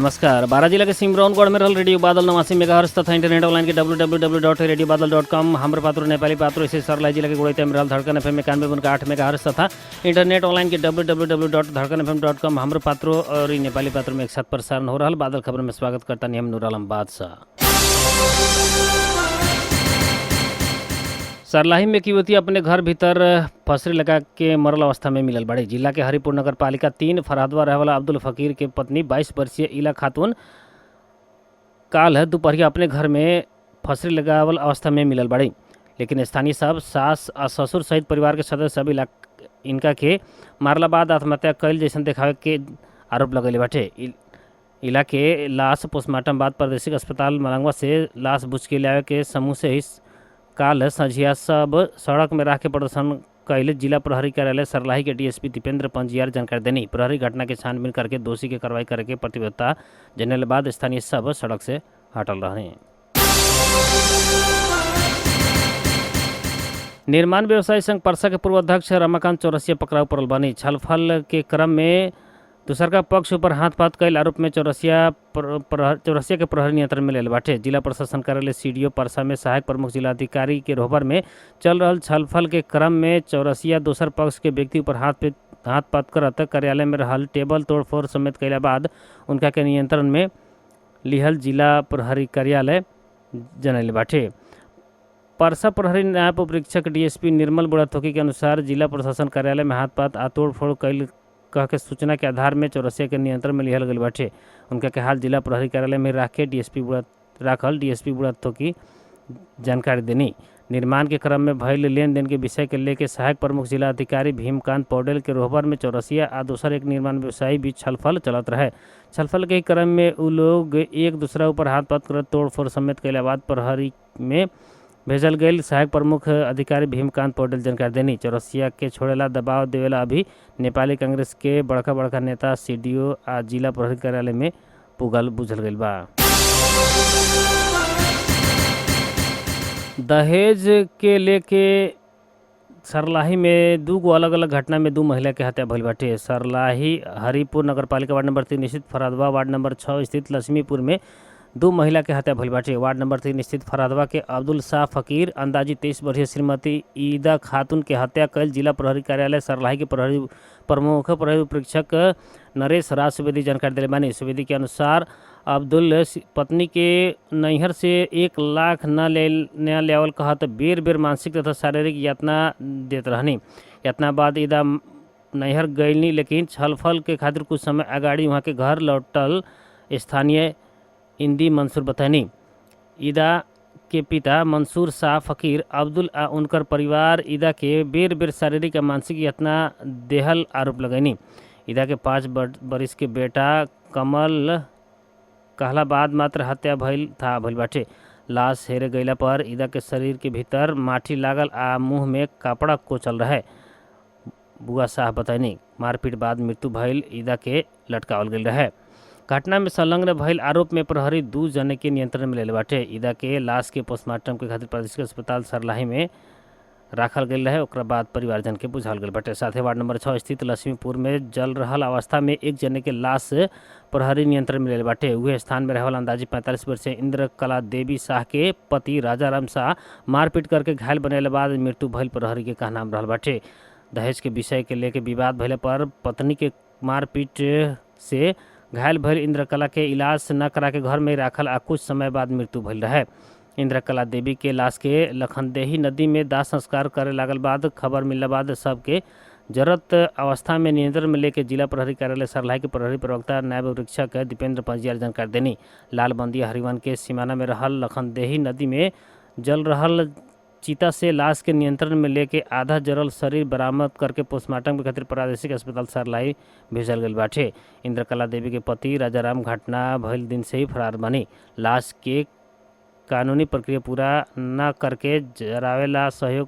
नमस्कार। बारा जिला के सिमरौनगढ़ में रहल रेडियो बादल 89 मेगाहर्ट्ज तथा इंटरनेट ऑनलाइन के www.radiobadal.com हाम्रो पात्रो नेपाली पात्रो इसे सर्लाही जिला के गुड़ैते में रहल धड़कन FM 91.8 मेगाहर्ट्ज तथा इंटरनेट ऑनलाइन के www.धड़कनfm.com हाम्रो पात्रो और नेपाली पात्रो में एक साथ प्रसारण हो रहल बादल खबर में स्वागत करता हम नूर आलम बादशाह। सरलाही में एक युवती अपने घर भीतर फसरी लगा के मरल अवस्था में मिलल बाड़ी। जिला के हरिपुर नगर पालिका 3 फरहादवा रहे वाला अब्दुल फकीर के पत्नी 22 वर्षीय इला खातून काल दोपहरिया अपने घर में फसरी लगावल अवस्था में मिलल बाड़ी। लेकिन स्थानीय सब सास और ससुर सहित परिवार के सदस्य सभी इनका के मारला बाद आत्महत्या कैल जैसन देखावे के आरोप लगैले बाटे। इला के लाश पोस्टमार्टम बाद प्रादेशिक अस्पताल मलंगवा से लाश बुझ के लावे के समूह से ही काल संझिया सब सड़क में राखे प्रदर्शन कैले जिला प्रहरी कार्यालय सरलाही के डीएसपी दीपेंद्र पंजियार जानकारी देनी। प्रहरी घटना के छानबीन करके दोषी के कार्रवाई करे के प्रतिबद्धता जनने बाद स्थानीय सब सड़क से हटल रहे। निर्माण व्यवसायी संघ परसा के पूर्व अध्यक्ष रमाकांत चौरसिया पकड़ाऊ पड़ल बनी। छलफल के क्रम में दूसर का पक्ष ऊपर हाथ पात कैल आरोप में चौरसिया के प्रहरी नियंत्रण में लेल बाटे। जिला प्रशासन कार्यालय सीडीओ परसा में सहायक प्रमुख जिलाधिकारी के रोहबर में चल रहल छलफल के क्रम में चौरसिया दोसर पक्ष के व्यक्ति ऊपर हाथ पात करत कार्यालय में रहल टेबल तोड़फोड़ समेत कैला बाद उनका के नियंत्रण में लिहल जिला प्रहरी कार्यालय जनैले बाटे। परसा प्रहरी नायब उपरीक्षक डीएसपी निर्मल बुढ़ाथोकी के अनुसार जिला प्रशासन कार्यालय में हाथ पात आ तोड़फोड़ कैल कह के सूचना के आधार में चौरसिया के नियंत्रण में लिहल गई बाटे। उनका के हाल जिला प्रहरी कार्यालय में राखे डीएसपी बुढ़ाथोकी जानकारी देनी। निर्माण के क्रम में भइल लेन देन के विषय के लेके सहायक प्रमुख जिला अधिकारी भीमकांत पौडेल के रोहबर में चौरसिया आ दोसर एक निर्माण व्यवसायी बीच छलफल चलत रहे। छलफल के क्रम में उ लोग एक दूसरा ऊपर हाथ पात कर तोड़फोड़ समेत कैला बाद प्रहरी में भेजल गई सहायक प्रमुख अधिकारी भीमकांत पौडेल जानकारी देनी। चौरसिया के छोड़ेला दबाव देवेला अभी नेपाली कांग्रेस के बड़का नेता सीडीओ आ जिला प्रहरी कार्यालय में पुगल बुझल गई बा। दहेज के लेके सरलाही में दू गो अलग अलग घटना में 2 महिला के हत्या भइल बाटे। सरलाही हरिपुर नगरपालिका वार्ड नंबर 3 स्थित फरहादवा वार्ड नंबर 6 स्थित लक्ष्मीपुर में 2 महिला के हत्या भइल बाटे। वार्ड नंबर 3 स्थित फरहादवा के अब्दुल शाह फकीर अंदाजी 23 वर्षीय श्रीमती ईदा खातून के हत्या कल जिला प्रहरी कार्यालय सरलाही के प्रमुख प्रहरी उपरीक्षक नरेश राज सुवेदी जानकारी दिले बानी। सुवेदी के अनुसार अब्दुल पत्नी के नैहर से 1 लाख न लेवल कहत बेर मानसिक तथा शारीरिक यातना देत रहनी। यातना बाद ईदा नैहर गईनी, लेकिन छलफल के खातिर कुछ समय अगाड़ी वहाँ के घर लौटल स्थानीय इंदी मंसूर बतानी। ईदा के पिता मंसूर शाह फकीर अब्दुल आ उनकर परिवार ईदा के बेर शारीरिक और मानसिक यातना देहल आरोप लगैनी। ईदा के 5 बरिस के बेटा कमल कहला बाद मात्र हत्या भइल बाटे। लाश हेरे गईला पर ईदा के शरीर के भीतर माटी लागल आ मुँह में कपड़ा कोचल रहे। बुआ शाह बतानी मारपीट बाद मृत्यु भइल ईदा के लटकावल गई रहे। घटना में संलग्न भइल आरोप में प्रहरी 2 जने के नियंत्रण में ले बाटे। ईदा के लाश के पोस्टमार्टम के खातिर प्रादेशिक अस्पताल सरलाही में राखल गई रहे। ओकरा बाद परिवारजन के बुझाल गई बाटे। साथ ही वार्ड नंबर 6 स्थित लक्ष्मीपुर में जल रहल अवस्था में 1 जने के लाश प्रहरी नियंत्रण में ले बाटे। उहे स्थान में रहल अंदाजी 45 वर्षीय इंद्रकला देवी शाह के पति राजाराम शाह मारपीट करके घायल बनेले बाद मृत्यु भइल प्रहरी के कहना रहल बाटे। दहेज के विषय के लेके विवाद भइले पर पत्नी के मारपीट से घायल भइल इंद्रकला के इलाज न करा के घर में राखल आ कुछ समय बाद मृत्यु भइल रहे। इंद्रकला देवी के लाश के लखनदेही नदी में दाह संस्कार करे लागल बाद खबर मिलने बाद सबके जरूरत अवस्था में नियंत्रण में लेके जिला प्रहरी कार्यालय सरलाही के प्रहरी प्रवक्ता नायब उपरीक्षक दीपेंद्र पंजियार जानकारी देनी। लालबंदी हरिवन के सीमाना में रहल लखनदेही नदी में जल रहल चीता से लाश के नियंत्रण में लेके आधा जरल शरीर बरामद करके पोस्टमार्टम के खातिर प्रादेशिक अस्पताल सरलाही भेजल गई बाटे। इंद्रकला देवी के पति राजाराम घटना भइल दिन से ही फरार बनी। लाश के कानूनी प्रक्रिया पूरा न करके जरावेला सहयोग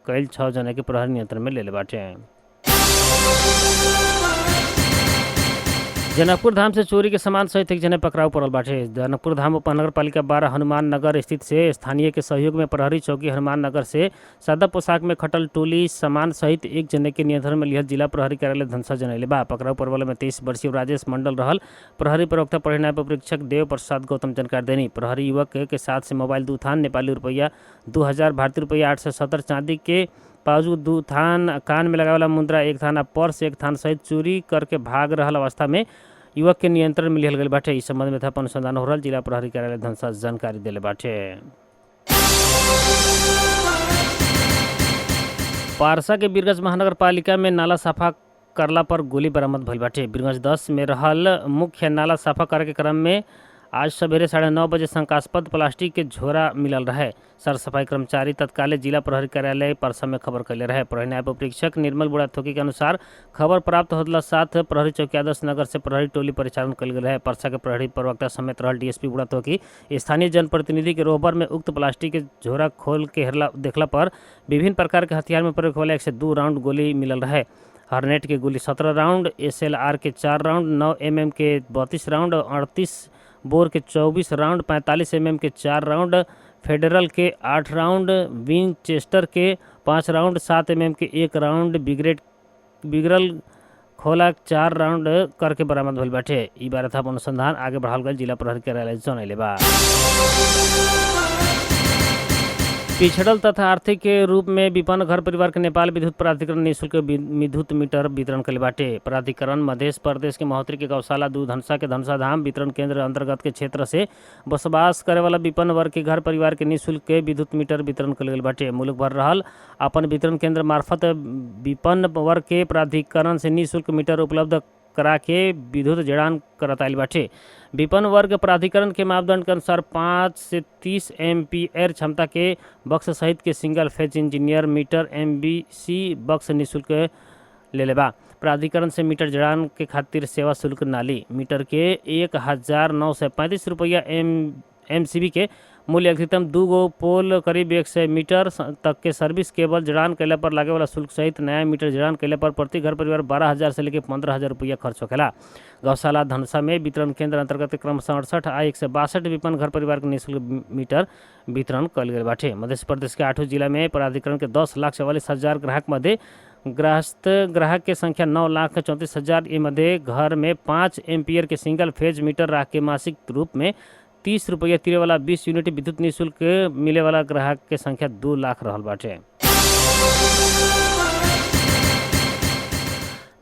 कैल 6 जने के प्रहरी नियंत्रण में ले बाटे। जनकपुर धाम से चोरी के सामान सहित एक जने पकड़ाव पड़ल बाटे। जनकपुर धाम उपमहानगर पालिका 12 हनुमान नगर स्थित से स्थानीय के सहयोग में प्रहरी चौकी हनुमान नगर से सादा पोशाक में खटल टोली सामान सहित एक जने के नियंत्रण में लिहल जिला प्रहरी कार्यालय धनसा जनैले बा। पकड़ाव पड़े वाला में 23 वर्षीय राजेश मंडल रहल। प्रहरी प्रवक्ता परिणाम परीक्षक देव प्रसाद गौतम जानकारी देनी। प्रहरी युवक के साथ से मोबाइल 2 थान, नेपाली रुपया 2000, भारतीय रुपया 870, चांदी के पाजू 2 थान, कान में लगावे वाला मुद्रा 1 थान, पर्स 1 थान सहित चोरी करके भाग रहल अवस्था में युवक के नियंत्रण में लिहल गई बाटे। इस संबंध में था अनुसंधान हो रहा। जिला प्रहरी कार्यालय धनसा जानकारी दिले बाटे। पारसा के बीरगंज महानगर पालिका में नाला साफा करला पर गोली बरामद भइल बाटे। बीरगंज 10 में रहल मुख्य नाला साफा करे के क्रम में आज सवेरे 9:30 बजे शंकास्पद प्लास्टिक के झोरा मिलल रहे। सर सफाई कर्मचारी तत्काल जिला प्रहरी कार्यालय परसा में खबर कैले रहे। प्रहरी न्याय परीक्षक निर्मल बुढ़ाथोकी के अनुसार खबर प्राप्त होने साथ प्रहरी चौकी आदर्श नगर से प्रहरी टोली परिचालन कल गए रहे। परसा के प्रहरी प्रवक्ता समेत रहल डीएसपी बुढ़ाथोकी स्थानीय जनप्रतिनिधि के रोहबर में उक्त प्लास्टिक के झोरा खोल के देखला पर विभिन्न प्रकार के हथियार में प्रयोग वाले 102 राउंड गोली मिलल रहे। हरनेट के गोली 17 राउंड, SLR के 4 राउंड, 9 mm के 32 राउंड, 38 बोर के 24 राउंड, 45 mm के 4 राउंड, फेडरल के 8 राउंड, विंचेस्टर के 5 राउंड, 7 mm के 1 राउंड, बिगरल खोला 4 राउंड करके बरामद भइल बाटे। ई बारे था अनुसंधान आगे बढ़ाल गए जिला प्रहरी कार्यालय जनैले बा। पिछड़ल तथा आर्थिक के रूप में विपन्न घर परिवार के नेपाल विद्युत प्राधिकरण निःशुल्क विद्युत मीटर वितरण कइले बाटे। प्राधिकरण मध्य प्रदेश के महोत्तरी के गौशाला 2 धनसा के धनसा धाम वितरण केंद्र अंतर्गत के क्षेत्र से बसवास करे वाला विपन्न वर्ग के घर परिवार के निःशुल्क के विद्युत मीटर वितरण कइल गइल बाटे। मुल्क भर रहल अपन वितरण केंद्र मार्फत विपन्न वर्ग के प्राधिकरण से निःशुल्क मीटर उपलब्ध करा के विद्युत जड़ान करत आइल बाटे। विपन्न वर्ग प्राधिकरण के मापदंड के अनुसार 5 से 30 एम्पीयर क्षमता के बक्स सहित के single phase engineer meter MBC box निःशुल्क ले बा। प्राधिकरण से मीटर जड़ान के खातिर सेवा शुल्क नाली मीटर के 1935 रुपया MCB के मूल्य अधिकतम 2 गो पोल करीब 100 मीटर तक के सर्विस केबल जड़ान कैला पर लागे वाला शुल्क सहित नया मीटर जड़ान कैला पर प्रति घर परिवार 12,000 से लेकर 15,000 रुपया खर्च होखेला। गौशाला धनसा में वितरण केंद्र अंतर्गत क्रमशः 68 आ 162 विपन्न घर परिवार के निःशुल्क मीटर वितरण कल गए बाटे। मध्य प्रदेश के 8 जिला में प्राधिकरण के 10,44,000 ग्राहक मध्य ग्राहक के संख्या 9,34,000 ए मध्य घर में 5 एम्पीयर के सिंगल फेज मीटर रख के मासिक रूप में 30 रुपया तिरे वाला 20 यूनिट विद्युत निःशुल्क मिले वाला ग्राहक के संख्या 2 लाख रहल बाटे।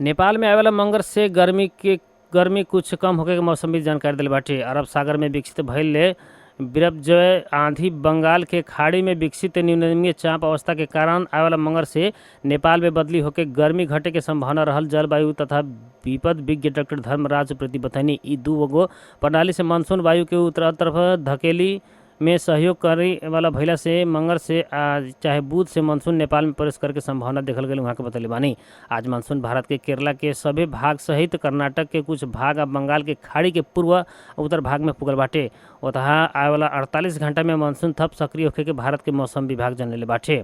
नेपाल में आवे वाला मंगर से गर्मी कुछ कम होके के मौसम भी जानकारी दिल बाटे। अरब सागर में विकसित भइल बिरबजय आंधी बंगाल के खाड़ी में विकसित न्यूनतमीय चाप अवस्था के कारण आवे वाला मंगर से नेपाल में बदली होकर गर्मी घटे के संभावना रहल। जलवायु तथा विपद विज्ञ डॉक्टर धर्मराज प्रति बतैनी। ई 2 गो प्रणाली से मानसून वायु के उत्तर तरफ धकेली में सहयोग करे वाला भइला से मंगर से आज चाहे बुध से मानसून नेपाल में प्रवेश करे के संभावना देखल गई। वहाँ के बतैले बानी आज मानसून भारत के केरला के सभी भाग सहित कर्नाटक के कुछ भाग और बंगाल के खाड़ी के पूर्व उत्तर भाग में पुगल बाटे। ओतहा आए वाला 48 घंटा में मानसून थप सक्रिय होखे के भारत के मौसम विभाग जनले बाटे।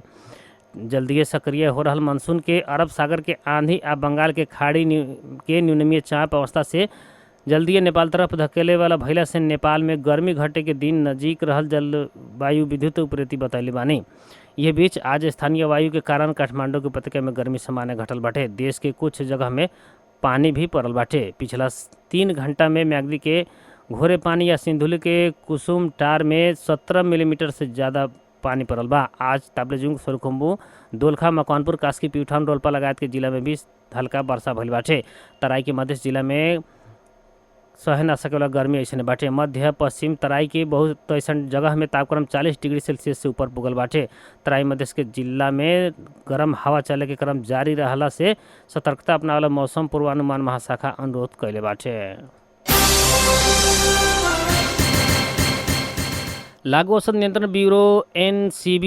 जल्दिए सक्रिय हो रहा मानसून के अरब सागर के आंधी आ बंगाल के खाड़ी के न्यूनतमीय चाप अवस्था से जल्दिए नेपाल तरफ धकेले वाला भइला से नेपाल में गर्मी घटे के दिन नजीक रहल जलवायु विद्युत उपरेती बतैले बानी। यह बीच आज स्थानीय वायु के कारण काठमांडू के उपत्यका में गर्मी सामान्य घटल बाटे। देश के कुछ जगह में पानी भी पड़ल बाटे। पिछला 3 घंटा में म्याग्दी के घोरे पानी या सिंधुली के कुसुम टार में 17 मिलीमीटर से ज़्यादा पानी पड़ल बा। आज ताप्लेजुंग, सोलखुम्बू, दोलखा, मकवानपुर, कास्की, प्यूठान, रोल्पा लगायत के जिला में भी हल्का वर्षा भइल बाटे। तराई के मध्य जिला में सहे ना सके वाला गर्मी ऐसे बाटे। मध्य पश्चिम तराई के बहुत ऐसा जगह में तापक्रम 40 डिग्री सेल्सियस से ऊपर पुगल बाटे। तराई मध्य के जिला में गर्म हवा चले के क्रम जारी रहला से सतर्कता अपना वाला मौसम पूर्वानुमान महाशाखा अनुरोध कैले बाटे। लागू औषध नियंत्रण ब्यूरो NCB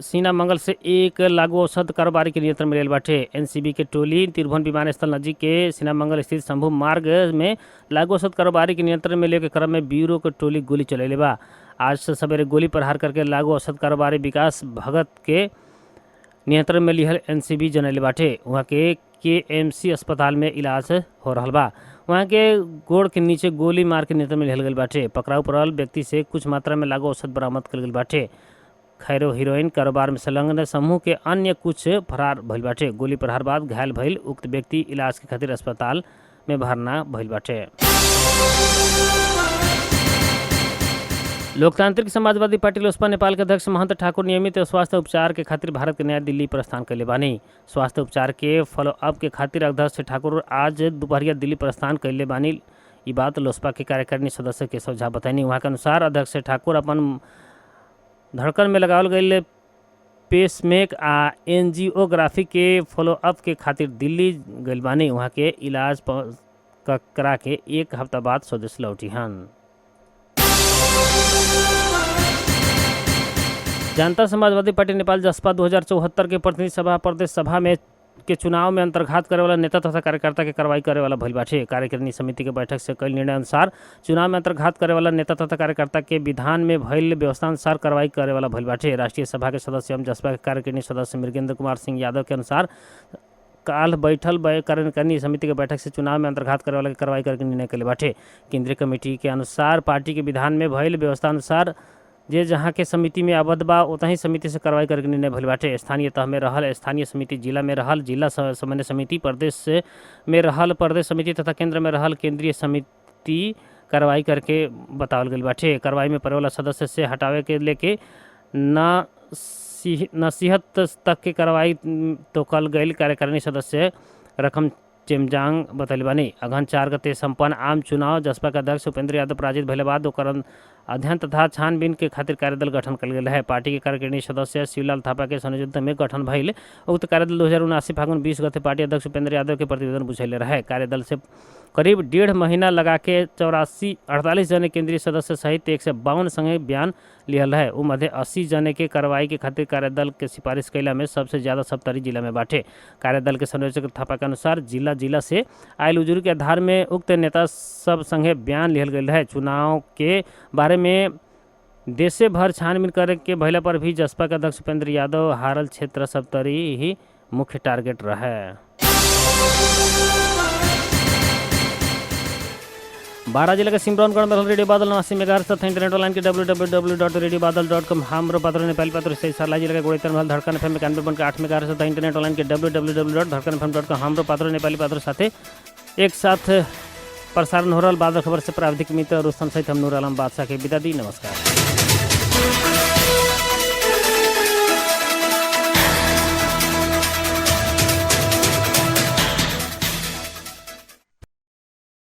सीना मंगल से एक लागू औषध कारोबारी के नियंत्रण में लेल बाटे। NCB के टोली तिरभुवन विमानस्थल नजीक के सीना मंगल स्थित शंभू मार्ग में लागू औषध कारोबारी के नियंत्रण में लेके क्रम में ब्यूरो के टोली गोली चलेले बा। आज से सवेरे गोली प्रहार करके लागू औषध कारोबारी विकास भगत के नियंत्रण में लिहल NCB जनैले बाटे। वहाँ के KMC अस्पताल में इलाज हो रहा बा। वहाँ के गोड़ के नीचे गोली मार के नियंत्रण में लिहल गईल बाटे। पकड़ाऊ पड़ल व्यक्ति से कुछ मात्रा में लागू औषध बरामद कल गईल बाटे। खैरो हीरोइन कारोबार में संलग्न समूह के अन्य कुछ फरार भइल बाटे। गोली प्रहार बाद घायल भइल उक्त व्यक्ति इलाज के खातिर अस्पताल में भर्ना भइल बाटे। लोकतांत्रिक समाजवादी पार्टी लोजपा नेपाल के अध्यक्ष महंत ठाकुर नियमित स्वास्थ्य उपचार के खातिर भारत के नया दिल्ली प्रस्थान कैले बानी। स्वास्थ्य उपचार के फॉलोअप के खातिर अध्यक्ष ठाकुर आज दोपहरिया दिल्ली प्रस्थान कैले बानी। ये बात लोजपा के कार्यकारिणी सदस्य केशव झा बतानी। वहाँ के अनुसार अध्यक्ष ठाकुर अपन धड़कन में लगावल गई पेसमेक आ एंजियोग्राफी के फॉलोअप के खातिर दिल्ली गइल बानी। वहाँ के इलाज करा के एक हफ्ता बाद स्वदेश लौटी हन। जनता समाजवादी पार्टी नेपाल जसपा 2074 के प्रतिनिधि सभा प्रदेश सभा में के चुनाव में अंतर्घात करे वाला नेता तथा कार्यकर्ता के कार्रवाई करे वाला भइल बाटे। कार्यकारिणी समिति के बैठक से कल निर्णय अनुसार चुनाव में अंतर्घात करे वाला नेता तथा कार्यकर्ता के विधान में भइल व्यवस्था अनुसार कार्रवाई करे वाला भइल बाटे। राष्ट्रीय सभा के सदस्य एवं जसपा के कार्यकारिणी सदस्य मृगेंद्र कुमार सिंह यादव के अनुसार काल बैठल कार्यकारिणी समिति के बैठक से चुनाव में अंतर्घात करे वाला के कार्रवाई करके निर्णय कैले बाटे। केंद्रीय कमेटी के अनुसार पार्टी के विधान में भइल व्यवस्था अनुसार जे जहाँ के समिति में आबद्ध बा उतही समिति से कार्रवाई करके निर्णय भइल बाटे। स्थानीय तह में रहल स्थानीय समिति, जिला में रहल जिला समन्वय समिति, प्रदेश में रहल प्रदेश समिति तथा केंद्र में रहल केंद्रीय समिति कार्रवाई करके बतावल गइल बाटे। कार्रवाई में पड़े वाला सदस्य से हटावे के लेके नसीहत तक के कार्रवाई तो कल गई कार्यकारिणी सदस्य रकम चेमजांग बतैले बानी। अगहन 4 गते संपन्न आम चुनाव जसपा के अध्यक्ष उपेंद्र यादव पराजित भइले बाद ओकर अध्ययन तथा छानबीन के खातिर कार्यदल गठन कल गेल है। पार्टी के कार्यकारिणी सदस्य शिवलाल थापा के संयोजन में गठन भइल उक्त कार्यदल 2079 फागुन 20 गते पार्टी अध्यक्ष उपेंद्र यादव के प्रतिवेदन बुझैले रहे। कार्यदल से करीब 1.5 महीना लगा के 48 जने केंद्रीय सदस्य सहित 152 संगे बयान लिहल है। उ मध्य 80 जने के कार्रवाई के खातिर कार्यदल के सिफारिश कैला में सबसे ज़्यादा सप्तरी जिला में बाटे। कार्यदल के संयोजक थापा के अनुसार जिला से आयल उजुरी के आधार में उक्त नेता सब संगे बयान लिहल गई है। चुनाव के बारे में देशे भर छानबीन करे के भइला पर भी जसपा के अध्यक्ष उपेंद्र यादव हारल क्षेत्र सप्तरी ही मुख्य टारगेट रहे। 12 जिला के सिमरौनगढ़ में रेडियो बादल 89 मेगाहर्ट्ज तथा इंटरनेट ऑनलाइन के www.radiobadal.com हाम्रो पात्र नेपाली पात्र सही सर्लाही जिला के गोड़ीतर महल धड़कन FM 91.8 मेगाहर्ट्ज तथा इंटरनेट ऑनलाइन के www.धड़कनfm.com हाम्रो पात्र नेपाली पात्र साथे एक साथ प्रसारण हो रहा बादल खबर से प्राविधिक मित्र रुस्तम सहित हम नूर आलम बादशाह के विदा दी। नमस्कार।